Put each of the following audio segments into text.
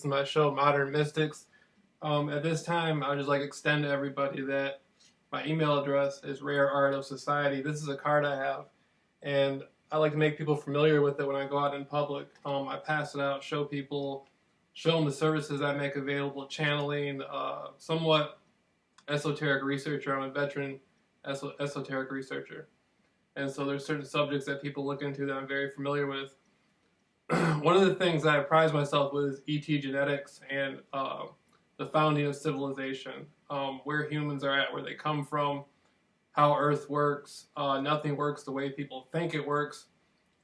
is my show, Modern Mystics. At this time, I'd just like to extend to everybody that my email address is Rare Art of Society. This is a card I have, and I like to make people familiar with it when I go out in public. I pass it out, show people, show them the services I make available, channeling, somewhat esoteric researcher. I'm a veteran esoteric researcher. And so there's certain subjects that people look into that I'm very familiar with. One of the things that I prize myself with is ET genetics and the founding of civilization, where humans are at, where they come from, how Earth works. Nothing works the way people think it works.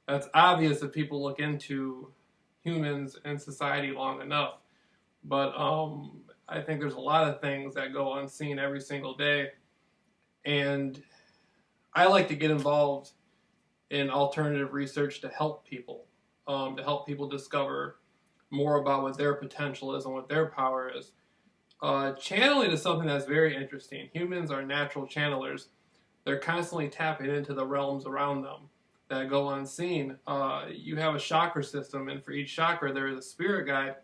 That's obvious if people look into humans and society long enough. But I think there's a lot of things that go unseen every single day. And I like to get involved in alternative research to help people discover more about what their potential is and what their power is. Channeling is something that's very interesting. Humans are natural channelers. They're constantly tapping into the realms around them that go unseen. You have a chakra system, and for each chakra there is a spirit guide.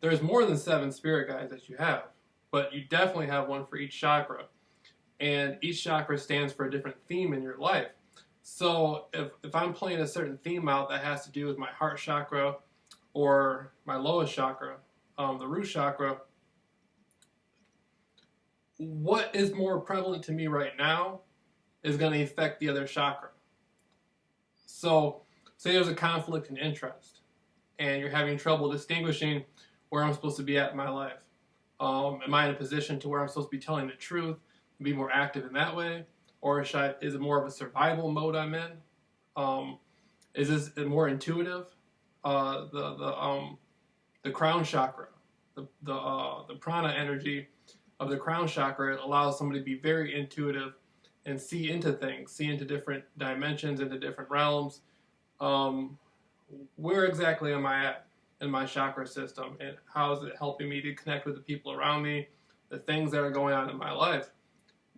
There's more than 7 spirit guides that you have, but you definitely have one for each chakra. And each chakra stands for a different theme in your life. So if I'm playing a certain theme out that has to do with my heart chakra or my lowest chakra, the root chakra, what is more prevalent to me right now is going to affect the other chakra. So say there's a conflict in interest and you're having trouble distinguishing where I'm supposed to be at in my life. Am I in a position to where I'm supposed to be telling the truth, be more active in that way? Or is it more of a survival mode I'm in? Is this more intuitive? The crown chakra, the prana energy of the crown chakra allows somebody to be very intuitive and see into things, see into different dimensions, into different realms. Where exactly am I at in my chakra system, and how is it helping me to connect with the people around me, the things that are going on in my life?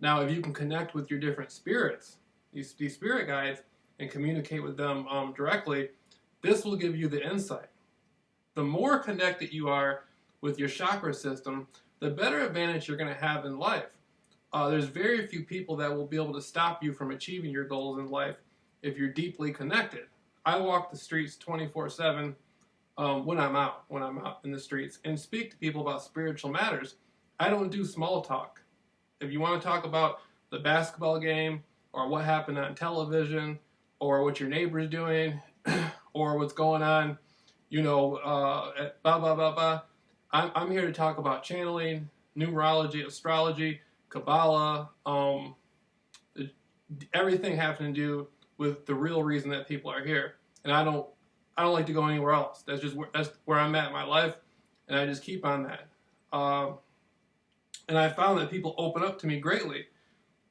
Now, if you can connect with your different spirits, these spirit guides, and communicate with them directly, this will give you the insight. The more connected you are with your chakra system, the better advantage you're going to have in life. There's very few people that will be able to stop you from achieving your goals in life if you're deeply connected. I walk the streets 24/7 when I'm out in the streets and speak to people about spiritual matters. I don't do small talk. If you want to talk about the basketball game or what happened on television or what your neighbor's doing or what's going on, blah, blah, blah, blah. I'm here to talk about channeling, numerology, astrology, Kabbalah, everything having to do with the real reason that people are here. And I don't like to go anywhere else. That's where I'm at in my life, and I just keep on that. And I found that people open up to me greatly.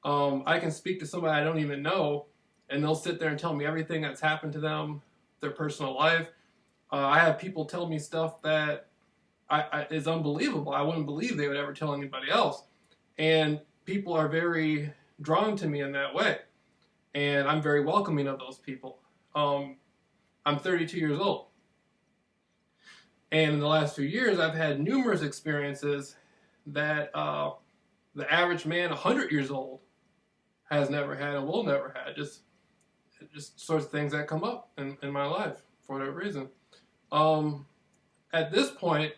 I can speak to somebody I don't even know, and they'll sit there and tell me everything that's happened to them, their personal life. I have people tell me stuff that is unbelievable. I wouldn't believe they would ever tell anybody else. And people are very drawn to me in that way. And I'm very welcoming of those people. I'm 32 years old. And in the last few years, I've had numerous experiences that the average man 100 years old has never had and will never have. Just sorts of things that come up in my life for whatever reason. At this point,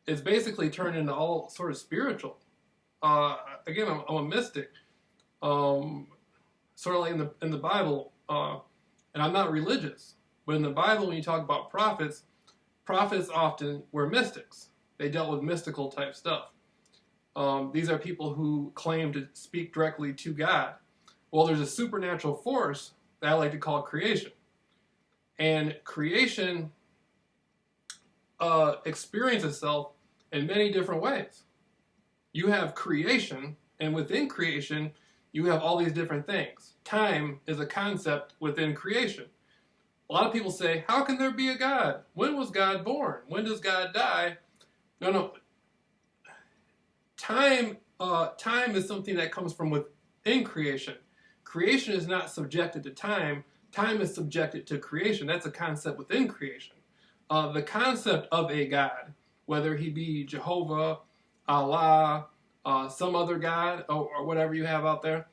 it's basically turned into all sort of spiritual. Again, I'm a mystic. Sort of like in the Bible, and I'm not religious, but in the Bible, when you talk about prophets often were mystics. They dealt with mystical type stuff. These are people who claim to speak directly to God. Well, there's a supernatural force that I like to call creation. And creation experiences itself in many different ways. You have creation, and within creation, you have all these different things. Time is a concept within creation. A lot of people say, how can there be a God? When was God born? When does God die? No. Time is something that comes from within creation. Creation is not subjected to time. Time is subjected to creation. That's a concept within creation. The concept of a God whether he be Jehovah, Allah, some other God, or whatever you have out there.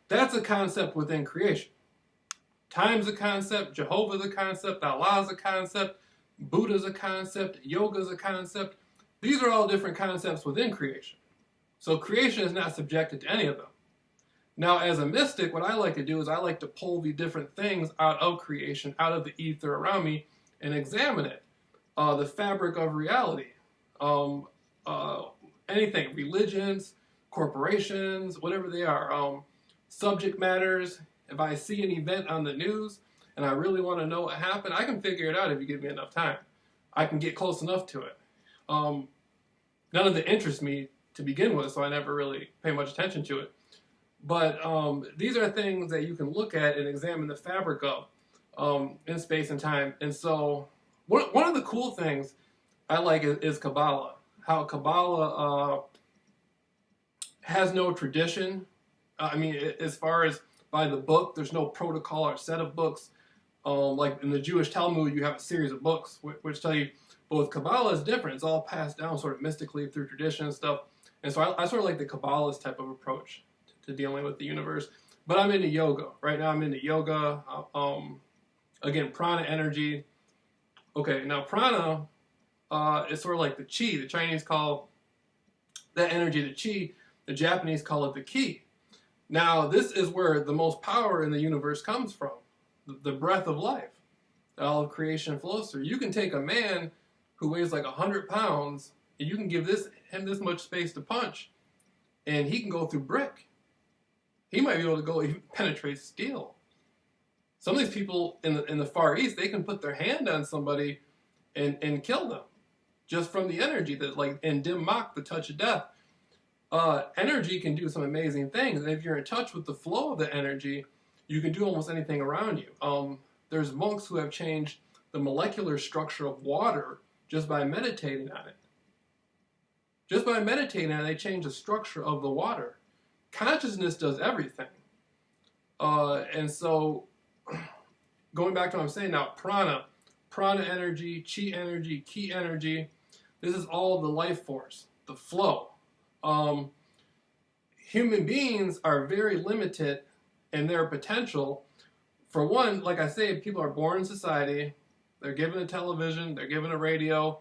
That's a concept within creation. Time's a concept, Jehovah's a concept, Allah's a concept, Buddha's a concept, yoga's a concept. These are all different concepts within creation. So creation is not subjected to any of them. Now, as a mystic, what I like to do is I like to pull the different things out of creation, out of the ether around me, and examine it. The fabric of reality. Anything, religions, corporations, whatever they are. Subject matters. If I see an event on the news and I really want to know what happened, I can figure it out if you give me enough time. I can get close enough to it. None of it interests me to begin with, so I never really pay much attention to it. But these are things that you can look at and examine the fabric of in space and time. And so one of the cool things I like is Kabbalah. How Kabbalah has no tradition. I mean, as far as by the book, there's no protocol or set of books. Like in the Jewish Talmud, you have a series of books which tell you, but with Kabbalah is different. It's all passed down sort of mystically through tradition and stuff. And so I sort of like the Kabbalist type of approach to dealing with the universe. But I'm into yoga. Right now I'm into yoga. Again, prana energy. Okay, now prana is sort of like the chi. The Chinese call that energy the chi. The Japanese call it the ki. Now, this is where the most power in the universe comes from. The breath of life. All of creation flows through. You can take a man who weighs like 100 pounds, and you can give him this much space to punch, and he can go through brick. He might be able to go even penetrate steel. Some of these people in the Far East, they can put their hand on somebody and kill them just from the energy that, like in Dim Mak, the touch of death. Energy can do some amazing things, and if you're in touch with the flow of the energy, you can do almost anything around you. There's monks who have changed the molecular structure of water just by meditating on it. Just by meditating on it, they change the structure of the water. Consciousness does everything. And so, going back to what I'm saying now, prana energy, chi energy, ki energy, this is all the life force, the flow. Human beings are very limited in their potential. For one, like I say, people are born in society, they're given a television, they're given a radio,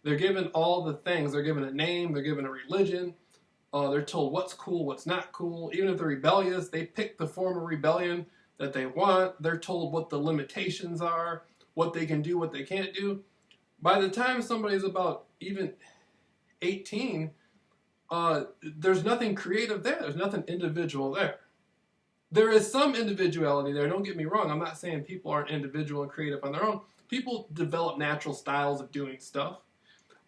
they're given all the things, they're given a name, they're given a religion, they're told what's cool, what's not cool. Even if they're rebellious, they pick the form of rebellion that they want. They're told what the limitations are, what they can do, what they can't do. By the time somebody's about even 18, there's nothing creative there. There's nothing individual there. There is some individuality there. Don't get me wrong. I'm not saying people aren't individual and creative on their own. People develop natural styles of doing stuff.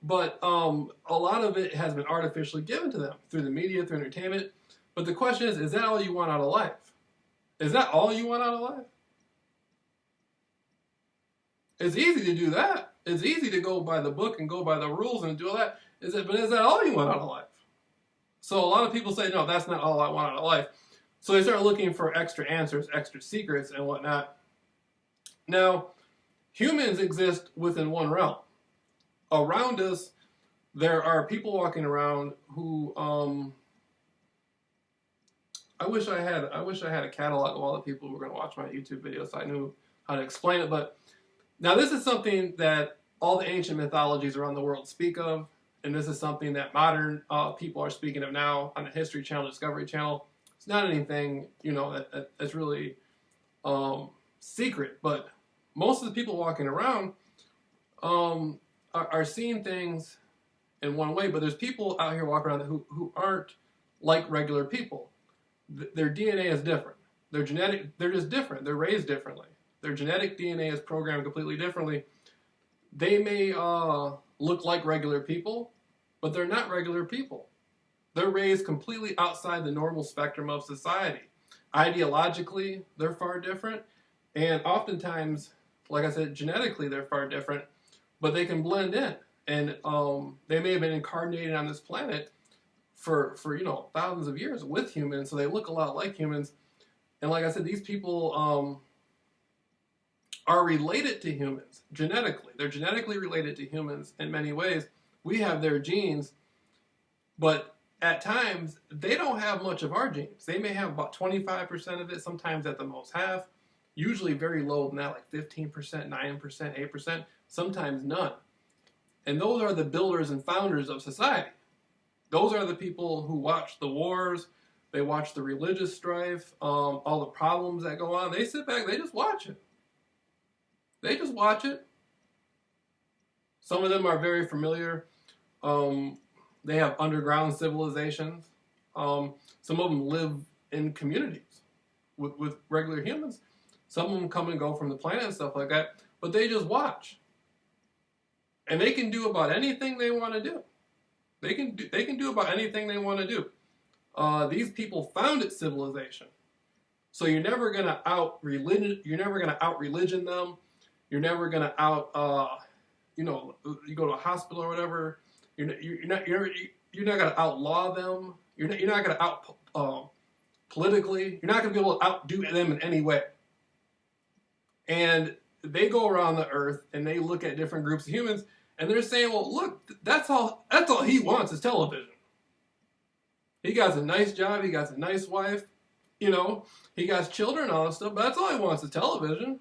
But a lot of it has been artificially given to them through the media, through entertainment. But the question is that all you want out of life? Is that all you want out of life? It's easy to do that. It's easy to go by the book and go by the rules and do all that. But is that all you want out of life? So a lot of people say, no, that's not all I want out of life. So they start looking for extra answers, extra secrets, and whatnot. Now, humans exist within one realm. Around us, there are people walking around who, I wish I had a catalog of all the people who were going to watch my YouTube videos so I knew how to explain it. But now this is something that all the ancient mythologies around the world speak of, and this is something that modern people are speaking of now on the History Channel, Discovery Channel. It's not anything, that's really secret, but most of the people walking around are seeing things in one way, but there's people out here walking around who aren't like regular people. Their DNA is different. They're just different. They're raised differently. Their genetic DNA is programmed completely differently. They may look like regular people, but they're not regular people. They're raised completely outside the normal spectrum of society. Ideologically, they're far different, and oftentimes, like I said, genetically they're far different, but they can blend in. And they may have been incarnated on this planet for thousands of years with humans, so they look a lot like humans. And like I said, these people are related to humans genetically. They're genetically related to humans in many ways. We have their genes, but at times they don't have much of our genes. They may have about 25% of it, sometimes at the most half, usually very low than that, like 15%, 9%, 8%, sometimes none. And those are the builders and founders of society. Those are the people who watch the wars, they watch the religious strife, all the problems that go on. They sit back, they just watch it. They just watch it. Some of them are very familiar. They have underground civilizations. Some of them live in communities with regular humans. Some of them come and go from the planet and stuff like that. But they just watch. And they can do about anything they want to do. They can do about anything they want to do. These people founded civilization. So you're never gonna out religion. You're never gonna out religion them. You're never gonna out. You go to a hospital or whatever. You're not gonna outlaw them. You're not gonna out politically. You're not gonna be able to outdo them in any way. And they go around the earth and they look at different groups of humans and they're saying, well, look, that's all he wants is television. He got a nice job, he got a nice wife, he got children and all that stuff, but that's all he wants is television.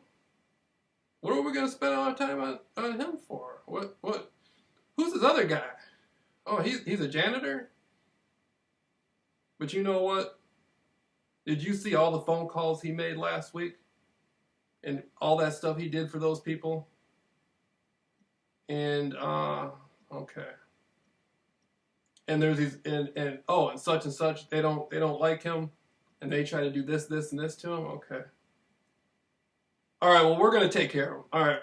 What are we going to spend our time on him for? What? Who's this other guy? Oh, he's a janitor? But you know what? Did you see all the phone calls he made last week? And all that stuff he did for those people? And, okay. And there's these, and such and such, they don't like him, and they try to do this, and this to him? Okay. All right, well, we're going to take care of him. All right.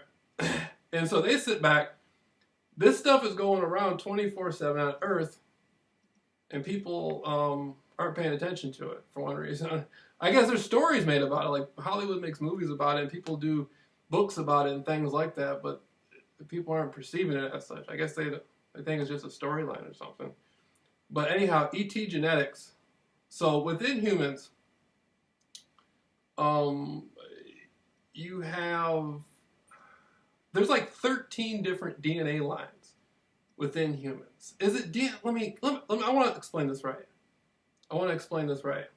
And so they sit back. This stuff is going around 24/7 on Earth, and people aren't paying attention to it for one reason. I guess there's stories made about it, like Hollywood makes movies about it, and people do books about it and things like that, but people aren't perceiving it as such. I guess they think it's just a storyline or something. But anyhow, ET genetics. So within humans, there's like 13 different DNA lines within humans. Is it DNA? I want to explain this right.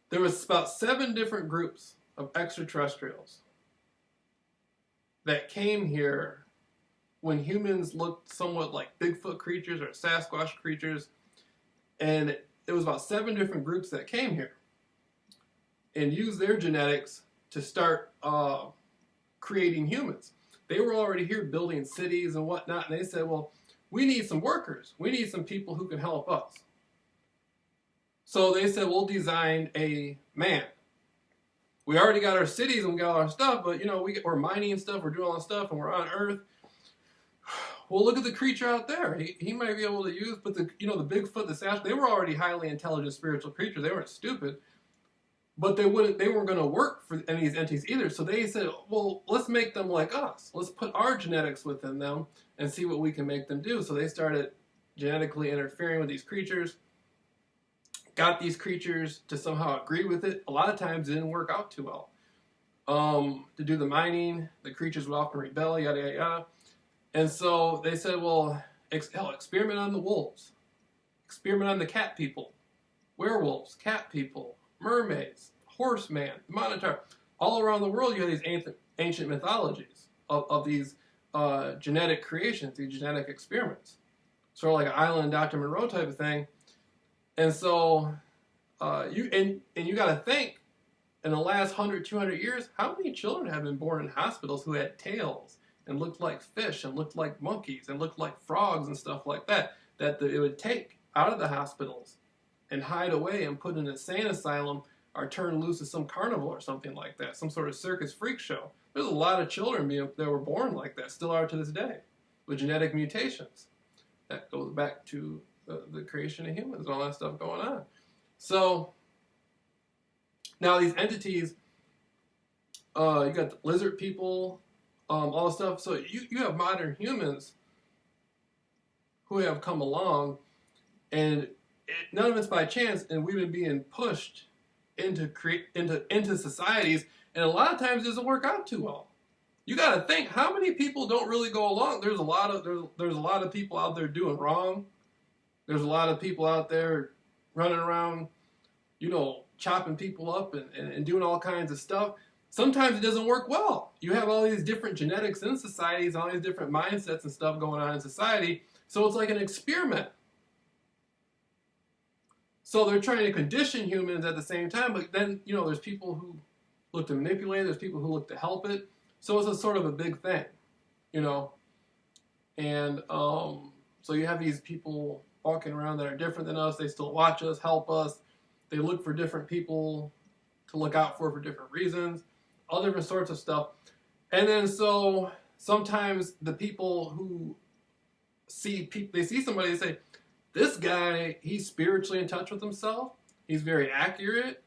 There was about 7 different groups of extraterrestrials that came here when humans looked somewhat like Bigfoot creatures or Sasquatch creatures. And it was about 7 different groups that came here and used their genetics to start creating humans. They were already here building cities and whatnot, and they said, well, we need some workers. We need some people who can help us. So they said, we'll design a man. We already got our cities and we got all our stuff, but we're mining and stuff, we're doing all this stuff, and we're on Earth. Well, look at the creature out there. He might be able to use, but the Bigfoot, the Sasquatch, they were already highly intelligent spiritual creatures. They weren't stupid. But they weren't going to work for any of these entities either. So they said, well, let's make them like us. Let's put our genetics within them and see what we can make them do. So they started genetically interfering with these creatures, got these creatures to somehow agree with it. A lot of times it didn't work out too well. To do the mining, the creatures would often rebel, yada, yada, yada. And so they said, well, experiment on the wolves. Experiment on the cat people. Werewolves, cat people, mermaids, horseman, minotaur. All around the world you have these ancient mythologies of these genetic creations, these genetic experiments. Sort of like an Island Dr. Monroe type of thing. And so you got to think, in the last 100, 200 years, how many children have been born in hospitals who had tails and looked like fish and looked like monkeys and looked like frogs and stuff like that, it would take out of the hospitals and hide away and put in an insane asylum or turn loose as some carnival or something like that, some sort of circus freak show. There's a lot of children that were born like that, still are to this day, with genetic mutations. That goes back to the creation of humans and all that stuff going on. So now these entities, you got the lizard people, all this stuff. So you have modern humans who have come along, and none of it's by chance, and we've been being pushed into societies And a lot of times it doesn't work out too well. You got to think, how many people don't really go along? There's a lot of people out there doing wrong. There's a lot of people out there running around, chopping people up and doing all kinds of stuff. Sometimes it doesn't work well. You have all these different genetics in societies, all these different mindsets and stuff going on in society. So it's like an experiment. So they're trying to condition humans at the same time, but then, there's people who look to manipulate it, there's people who look to help it. So it's a sort of a big thing, And so you have these people walking around that are different than us. They still watch us, help us. They look for different people to look out for different reasons, all different sorts of stuff. And then so sometimes the people who they see somebody and say, this guy, he's spiritually in touch with himself. He's very accurate.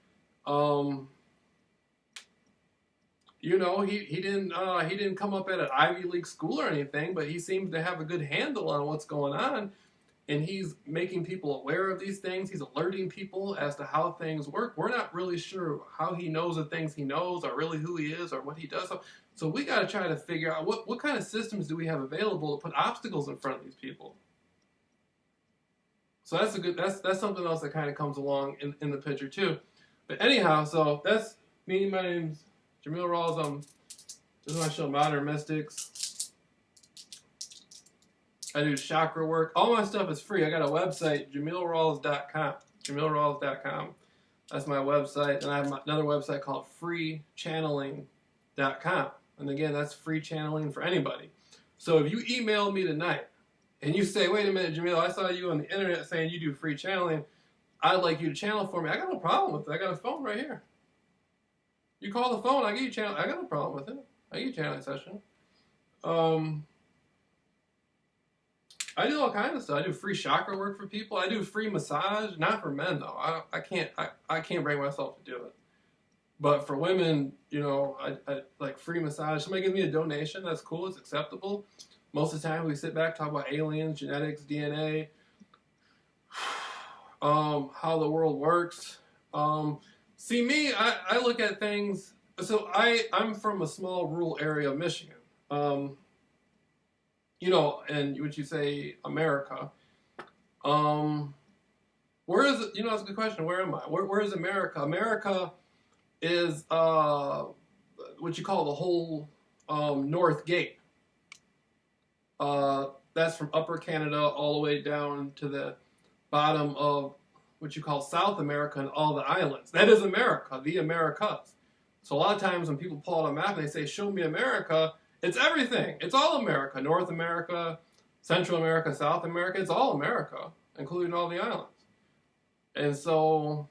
He didn't come up at an Ivy League school or anything, but he seems to have a good handle on what's going on. And he's making people aware of these things. He's alerting people as to how things work. We're not really sure how he knows the things he knows or really who he is or what he does. So we got to try to figure out what kind of systems do we have available to put obstacles in front of these people. So that's something else that kind of comes along in the picture too. But anyhow, so that's me. My name's Jameel Rawls. This is my show, Modern Mystics. I do chakra work. All my stuff is free. I got a website, JameelRawls.com. JameelRawls.com. That's my website. And I have another website called FreeChanneling.com. And again, that's free channeling for anybody. So if you email me tonight and you say, wait a minute, Jameel, I saw you on the internet saying you do free channeling. I'd like you to channel for me. I got no problem with it. I got a phone right here. You call the phone, I get you channel. I got no problem with it. I get you channeling session. I do all kinds of stuff. I do free chakra work for people. I do free massage, not for men though. I can't bring myself to do it. But for women, I like free massage. Somebody gives me a donation, that's cool, it's acceptable. Most of the time we sit back, talk about aliens, genetics, DNA, how the world works. See me, I look at things, so I'm from a small rural area of Michigan. And would you say America? Where is it? That's a good question. Where am I? Where is America? America is what you call the whole North Gate. That's from Upper Canada all the way down to the bottom of what you call South America and all the islands. That is America, the Americas. So a lot of times when people pull out a map and they say, show me America, it's everything. It's all America. North America, Central America, South America. It's all America, including all the islands. And so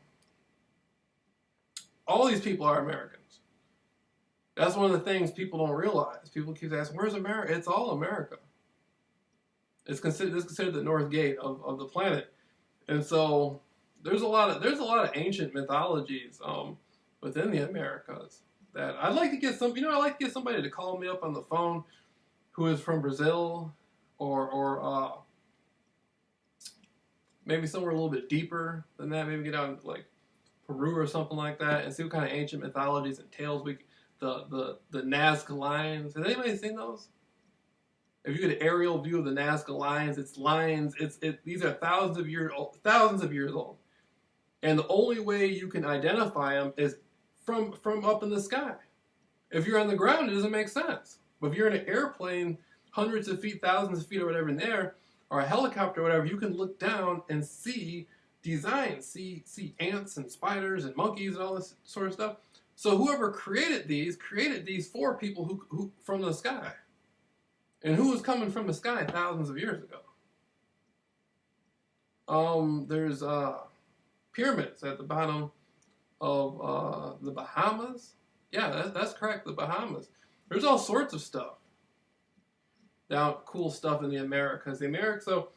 all these people are Americans. That's one of the things people don't realize. People keep asking, where's America? It's all America. It's considered the North Gate of the planet. And so there's a lot of ancient mythologies within the Americas that I'd like to get I'd like to get somebody to call me up on the phone who is from Brazil or maybe somewhere a little bit deeper than that. Maybe get out like Peru or something like that and see what kind of ancient mythologies and tales the Nazca lines. Has anybody seen those? If you get an aerial view of the Nazca lines, these are thousands of years old. And the only way you can identify them is from up in the sky. If you're on the ground, it doesn't make sense. But if you're in an airplane, hundreds of feet, thousands of feet or whatever in the air, or a helicopter or whatever, you can look down and see designs, see ants and spiders and monkeys and all this sort of stuff. So whoever created these for people who from the sky. And who was coming from the sky thousands of years ago? There's pyramids at the bottom of the Bahamas. Yeah, that's correct, the Bahamas. There's all sorts of stuff. Cool stuff in the Americas. So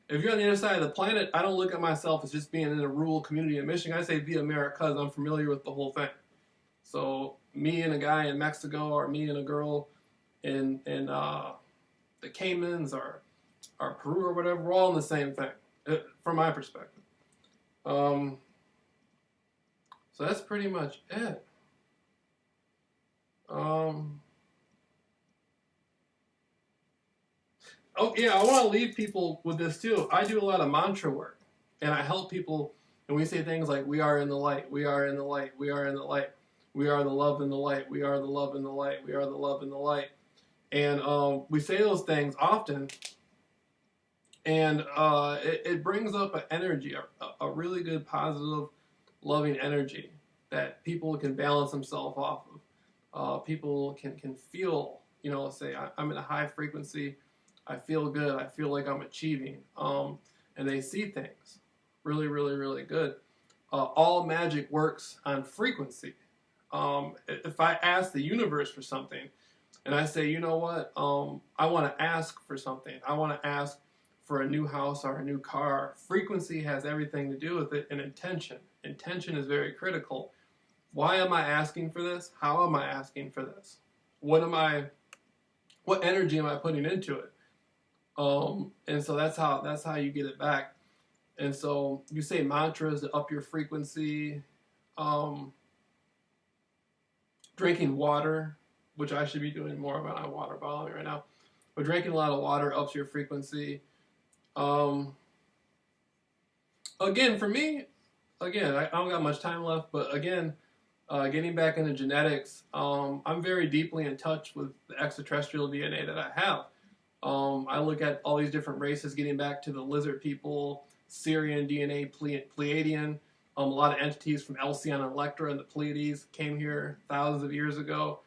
if you're on the other side of the planet, I don't look at myself as just being in a rural community in Michigan. I say the Americas. I'm familiar with the whole thing. So me and a guy in Mexico, or me and a girl in the Caymans or Peru or whatever, we're all in the same thing, from my perspective. So that's pretty much it. Um, oh yeah, I want to leave people with this too. I do a lot of mantra work, and I help people. And we say things like, "We are in the light. We are in the light. We are in the light. We are the love in the light. We are the love in the light. We are the love in the light." And we say those things often, and it brings up an energy, a really good, positive, loving energy that people can balance themselves off of. People can feel, say, I'm in a high frequency, I feel good, I feel like I'm achieving, and they see things really, really, really good. All magic works on frequency. If I ask the universe for something, and I say, you know what, I want to ask for something, I want to ask for a new house or a new car, frequency has everything to do with it, and intention. Intention is very critical. Why am I asking for this? How am I asking for this? What energy am I putting into it? And so that's how you get it back. And so you say mantras to up your frequency. Drinking water, which I should be doing more about. I water bottling right now, but drinking a lot of water ups your frequency. Again, for me, I don't got much time left, but again, getting back into genetics, I'm very deeply in touch with the extraterrestrial DNA that I have. I look at all these different races, getting back to the lizard people, Syrian DNA, Pleiadian. A lot of entities from Alcyon and Electra and the Pleiades came here thousands of years ago.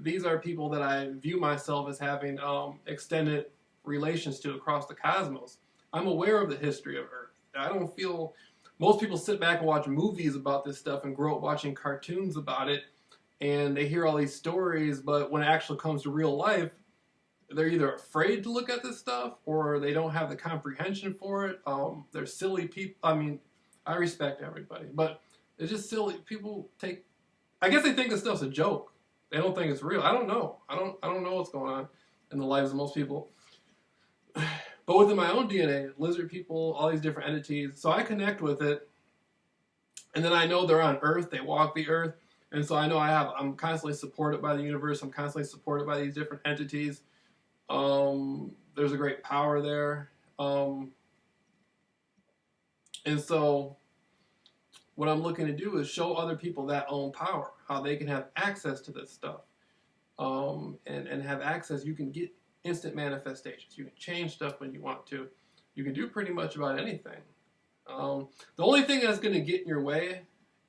These are people that I view myself as having extended relations to across the cosmos. I'm aware of the history of Earth. I don't feel... Most people sit back and watch movies about this stuff and grow up watching cartoons about it, and they hear all these stories, but when it actually comes to real life, they're either afraid to look at this stuff or they don't have the comprehension for it. They're silly people. I mean, I respect everybody, but it's just silly. People take... I guess they think this stuff's a joke. They don't think it's real. I don't know. I don't know what's going on in the lives of most people. But within my own DNA, lizard people, all these different entities, so I connect with it, and then I know they're on Earth, they walk the Earth, and so I know I'm constantly supported by the universe, I'm constantly supported by these different entities. There's a great power there. And so what I'm looking to do is show other people that own power, how they can have access to this stuff. And have access. You can get instant manifestations. You can change stuff when you want to. You can do pretty much about anything. The only thing that's going to get in your way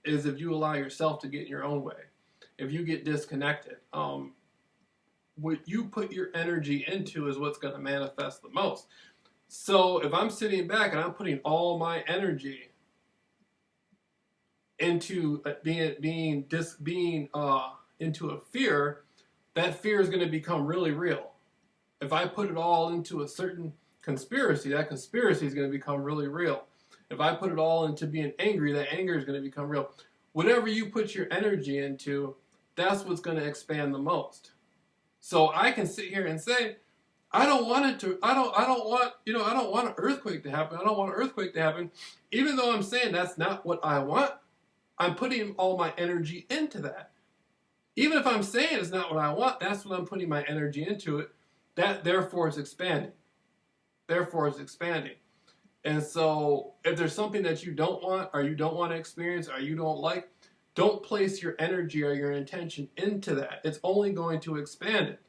is if you allow yourself to get in your own way. If you get disconnected. What you put your energy into is what's going to manifest the most. So if I'm sitting back and I'm putting all my energy into into a fear, that fear is going to become really real. If I put it all into a certain conspiracy, that conspiracy is going to become really real. If I put it all into being angry, that anger is going to become real. Whatever you put your energy into, that's what's going to expand the most. So I can sit here and say, I don't want an earthquake to happen. I don't want an earthquake to happen. Even though I'm saying that's not what I want, I'm putting all my energy into that. Even if I'm saying it's not what I want, that's what I'm putting my energy into it. Therefore it's expanding. Therefore it's expanding. And so if there's something that you don't want, or you don't want to experience, or you don't like, don't place your energy or your intention into that. It's only going to expand it.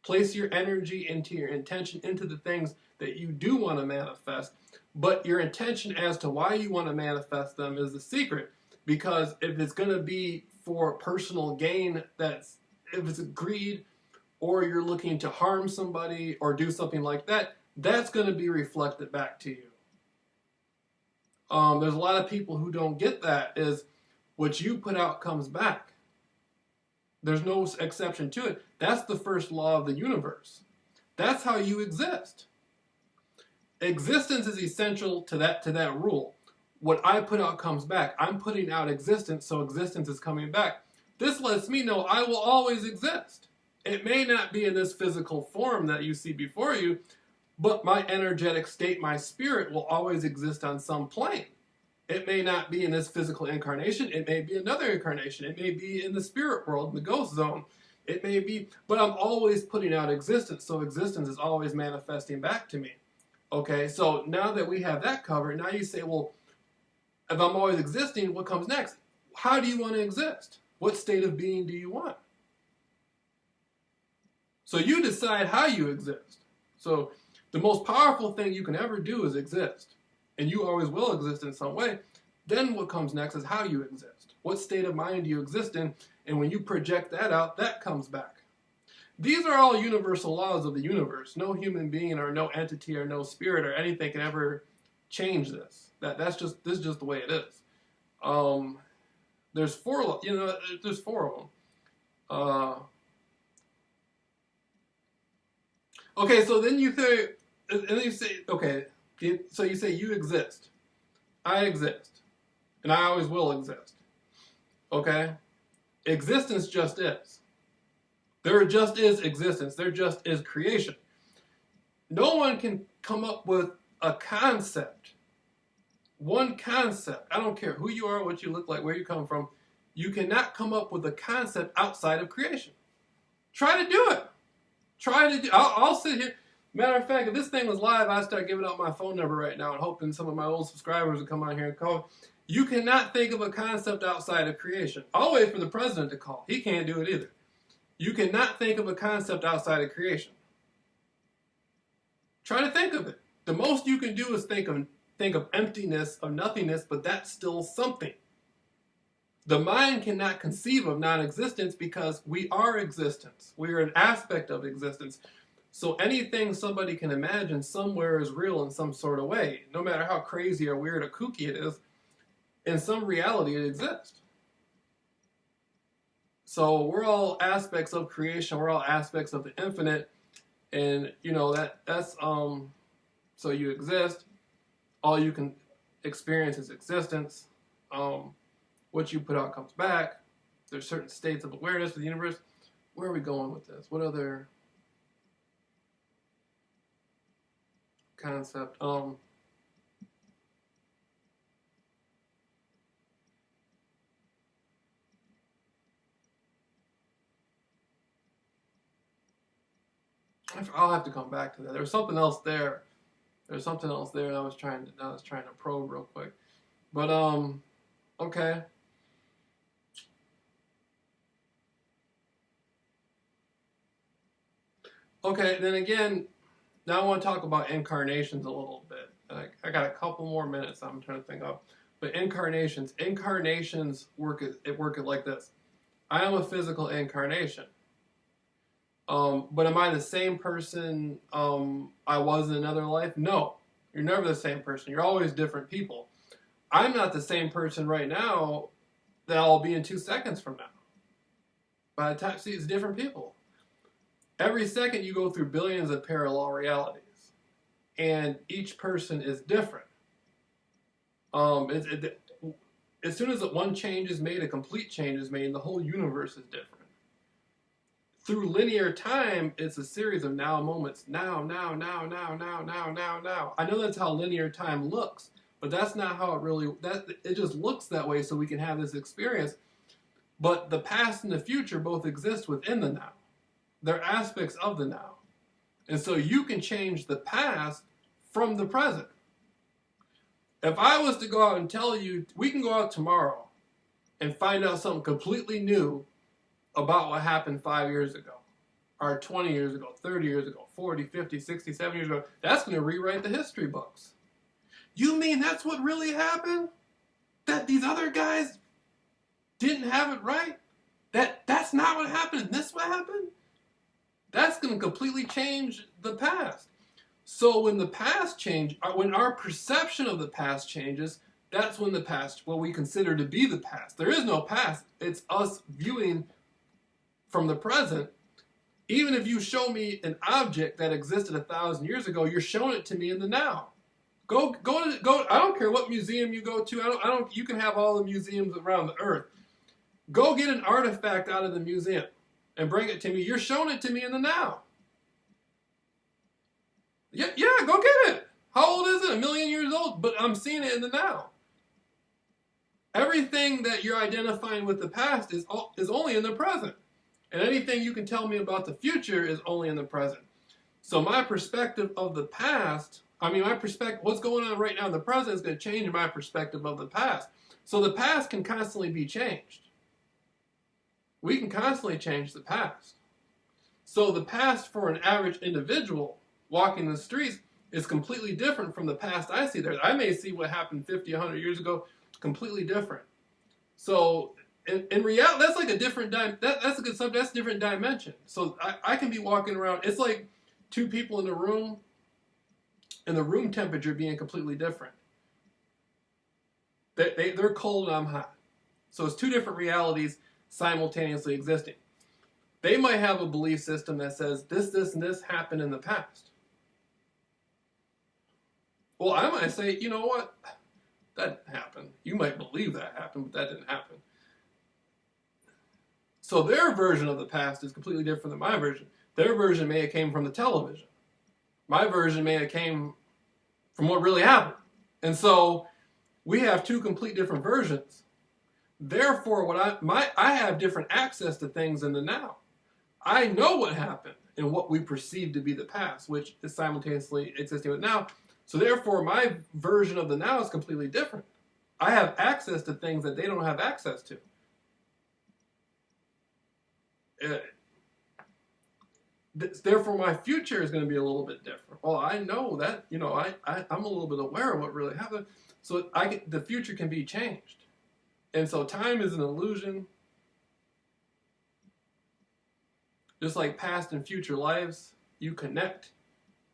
Place your energy into your intention, into the things that you do want to manifest. But your intention as to why you want to manifest them is the secret. Because if it's going to be for personal gain, if it's greed, or you're looking to harm somebody or do something like that, that's going to be reflected back to you. There's a lot of people who don't get that, is what you put out comes back. There's no exception to it. That's the first law of the universe. That's how you exist. Existence is essential to that rule. What I put out comes back. I'm putting out existence, so existence is coming back. This lets me know I will always exist. It may not be in this physical form that you see before you, but my energetic state, my spirit, will always exist on some plane. It may not be in this physical incarnation. It may be another incarnation. It may be in the spirit world, in the ghost zone. It may be, but I'm always putting out existence, so existence is always manifesting back to me. Okay, so now that we have that covered, now you say, well, if I'm always existing, what comes next? How do you want to exist? What state of being do you want? So you decide how you exist. So the most powerful thing you can ever do is exist. And you always will exist in some way. Then what comes next is how you exist. What state of mind do you exist in? And when you project that out, that comes back. These are all universal laws of the universe. No human being or no entity or no spirit or anything can ever change this. This is just the way it is. There's four of them. Okay, so then you say, okay, so you say you exist. I exist. And I always will exist. Okay? Existence just is. There just is existence. There just is creation. No one can come up with a concept. One concept. I don't care who you are, what you look like, where you come from. You cannot come up with a concept outside of creation. Try to do it. I'll sit here. Matter of fact, if this thing was live, I'd start giving out my phone number right now and hoping some of my old subscribers would come on here and call. You cannot think of a concept outside of creation. I'll wait for the president to call. He can't do it either. You cannot think of a concept outside of creation. Try to think of it. The most you can do is think of emptiness, of nothingness, but that's still something. The mind cannot conceive of non-existence because we are existence. We are an aspect of existence. So anything somebody can imagine somewhere is real in some sort of way. No matter how crazy or weird or kooky it is, in some reality it exists. So we're all aspects of creation. We're all aspects of the infinite. And, that's so you exist. All you can experience is existence. What you put out comes back. There's certain states of awareness of the universe. Where are we going with this? What other concept? I'll have to come back to that. There was something else there. There's something else there that I was trying to probe real quick. But okay. Okay, then again, now I want to talk about incarnations a little bit. I got a couple more minutes I'm trying to think of. But incarnations work it like this. I am a physical incarnation. But am I the same person I was in another life? No. You're never the same person. You're always different people. I'm not the same person right now that I'll be in 2 seconds from now. By the time, see, it's different people. Every second you go through billions of parallel realities. And each person is different. As soon as one change is made, a complete change is made, the whole universe is different. Through linear time, it's a series of now moments. Now. I know that's how linear time looks, but that's not how it just looks that way so we can have this experience. But the past and the future both exist within the now. They're aspects of the now. And so you can change the past from the present. If I was to go out and tell you, we can go out tomorrow and find out something completely new about what happened 5 years ago, or 20 years ago, 30 years ago, 40, 50, 60, 70 years ago, that's going to rewrite the history books. You mean that's what really happened? That these other guys didn't have it right? That's not what happened, this what happened? That's going to completely change the past. So when the past changes, when our perception of the past changes, that's when the past, what we consider to be the past. There is no past. It's us viewing from the present. Even if you show me an object that existed 1,000 years ago, you're showing it to me in the now. Go. I don't care what museum you go to. I don't. You can have all the museums around the earth. Go get an artifact out of the museum and bring it to me. You're showing it to me in the now. Yeah, go get it. How old is it? 1 million years old, but I'm seeing it in the now. everything that you're identifying with the past is only in the present. And anything you can tell me about the future is only in the present. So my perspective of the past, what's going on right now in the present is going to change my perspective of the past. So the past can constantly be changed. We can constantly change the past. So the past for an average individual walking the streets is completely different from the past I see there. I may see what happened 50, 100 years ago, completely different. So in reality, that's like a different that's a good subject. That's a different dimension. So I can be walking around. It's like two people in the room, and the room temperature being completely different. They're cold and I'm hot. So it's two different realities simultaneously existing. They might have a belief system that says this, and this happened in the past. Well, I might say, you know what? That happened. You might believe that happened, but that didn't happen. So their version of the past is completely different than my version. Their version may have came from the television. My version may have came from what really happened. And so we have two complete different versions. Therefore, I have different access to things in the now. I know what happened and what we perceive to be the past, which is simultaneously existing with now. So therefore, my version of the now is completely different. I have access to things that they don't have access to. Therefore, my future is going to be a little bit different. Well, I know that, I'm a little bit aware of what really happened. So the future can be changed. And so time is an illusion. Just like past and future lives, you connect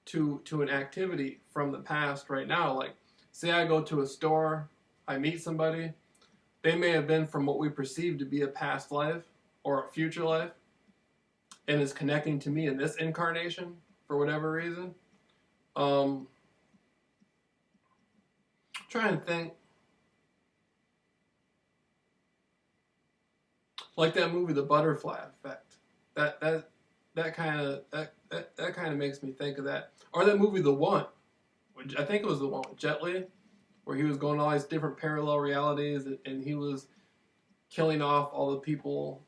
to an activity from the past right now. Like, say I go to a store, I meet somebody. They may have been from what we perceive to be a past life or a future life, and is connecting to me in this incarnation for whatever reason. Try and think. Like that movie, The Butterfly Effect. That kind of makes me think of that. Or that movie, The One, which I think it was the one with Jet Li, where he was going to all these different parallel realities, and he was killing off all the people.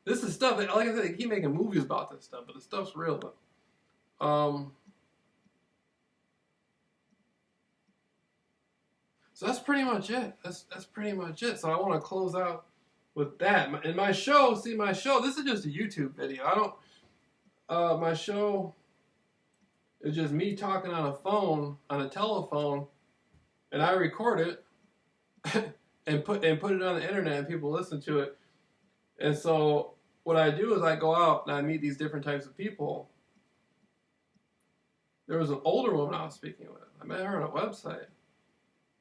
This is stuff that, like I said, they keep making movies about this stuff, but the stuff's real. So that's pretty much it. That's pretty much it. So I want to close out with that. And my show, this is just a YouTube video. My show is just me talking on a telephone, and I record it and put it on the internet, and people listen to it. And so what I do is I go out and I meet these different types of people. There was an older woman I was speaking with. I met her on a website.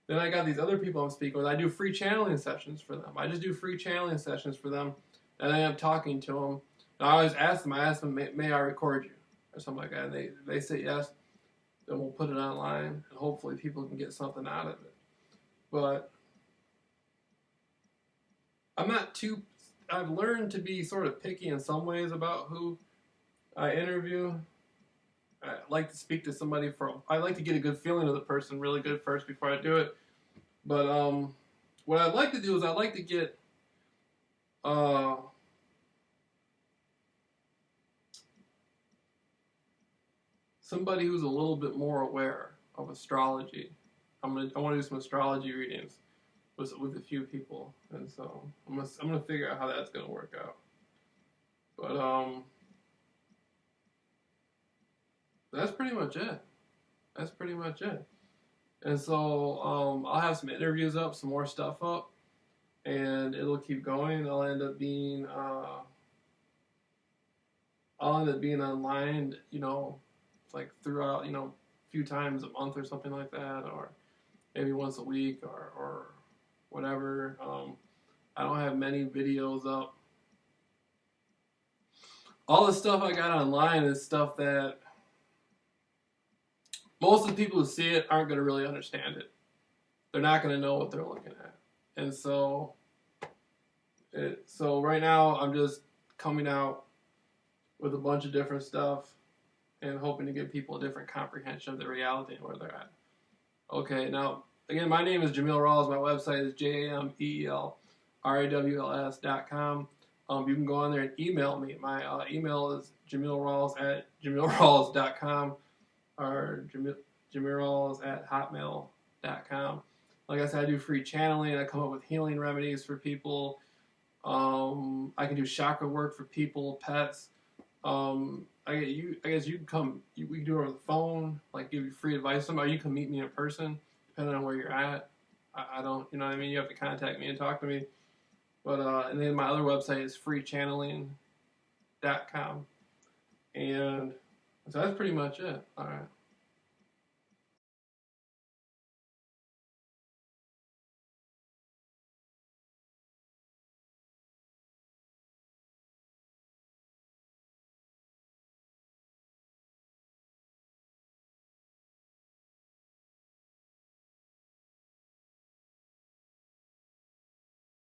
Then I got these other people I'm speaking with. I do free channeling sessions for them. I just do free channeling sessions for them, and I end up talking to them. And I always ask them, may I record you? Or something like that. And they say yes. Then we'll put it online, and hopefully people can get something out of it. But I've learned to be sort of picky in some ways about who I interview. I like to speak to somebody I like to get a good feeling of the person really good first before I do it. But what I'd like to do is I'd like to get somebody who's a little bit more aware of astrology. I want to do some astrology readings with a few people, and so I'm gonna figure out how that's gonna work out. But that's pretty much it. And so I'll have some interviews up, some more stuff up, and it'll keep going. I'll end up being online, like throughout, a few times a month or something like that, or maybe once a week or whatever. I don't have many videos up. All the stuff I got online is stuff that most of the people who see it aren't going to really understand it. They're not going to know what they're looking at. And so right now I'm just coming out with a bunch of different stuff and hoping to give people a different comprehension of the reality and where they're at. Okay, now again, my name is Jameel Rawls. My website is JameelRaWLS.com. You can go on there and email me. My email is JameelRawls@JameelRawls.com or JameelRawls@hotmail.com. Like I said, I do free channeling. I come up with healing remedies for people. I can do chakra work for people, pets. I guess you can come. We can do it over the phone. Like give you free advice. Or you can meet me in person, depending on where you're at. I don't, you know what I mean. You have to contact me and talk to me. But and then my other website is freechanneling.com. And so that's pretty much it. All right.